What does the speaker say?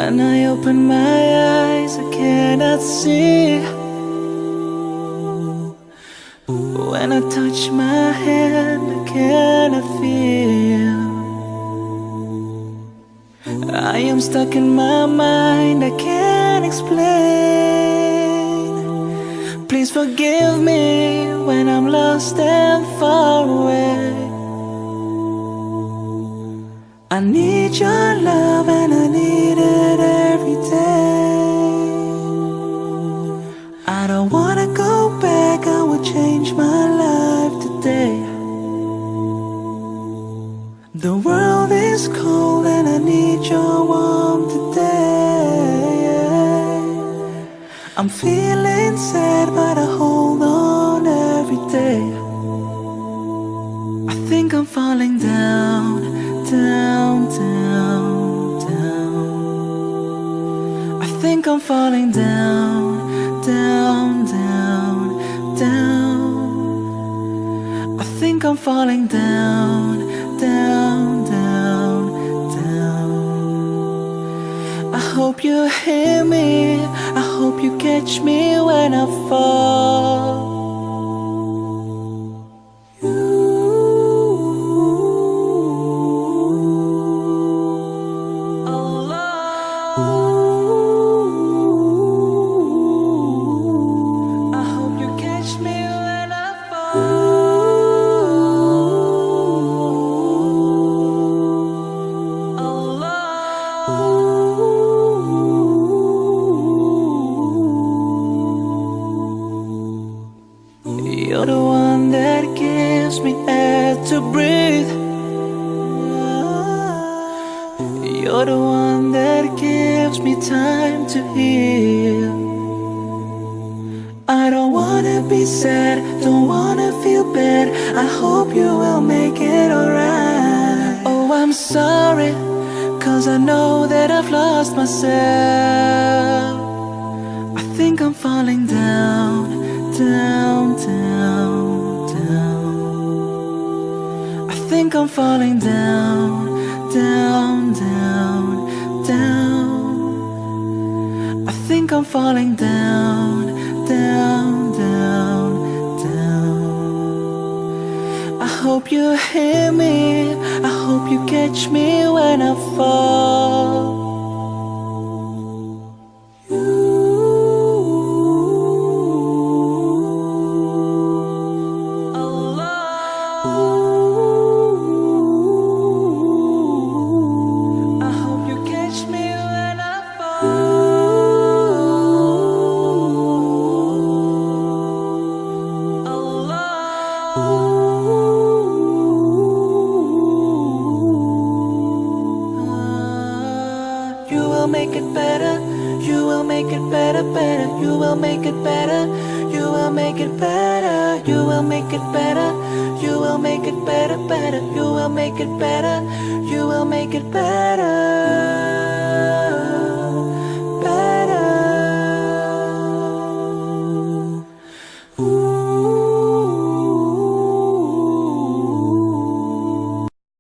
When I open my eyes, I cannot see. When I touch my hand, I cannot feel. I am stuck in my mind, I can't explain. Please forgive me when I'm lost and far away. I need your love and I need it every day. I don't wanna go back, I will change my life today. The world is cold and I need your warmth today. I'm feeling sad but I hold on every day. I think I'm falling down, down, down, down. I think I'm falling down, down, down, down. I think I'm falling down, down, down, down. I hope you hear me, I hope you catch me when I fall. You're the one that gives me air to breathe. You're the one that gives me time to heal. I don't wanna be sad, don't wanna feel bad. I hope you will make it alright. Oh, I'm sorry, 'cause I know that I've lost myself. I think I'm falling down, down, down, down. I think I'm falling down, down, down, down. I think I'm falling down, down, down, down. I hope you hear me, I hope you catch me when I fall. Make it better, you will make it better, better. You will make it better, you will make it better. You will make it better, you will make it better, better. You will make it better, you will make it better.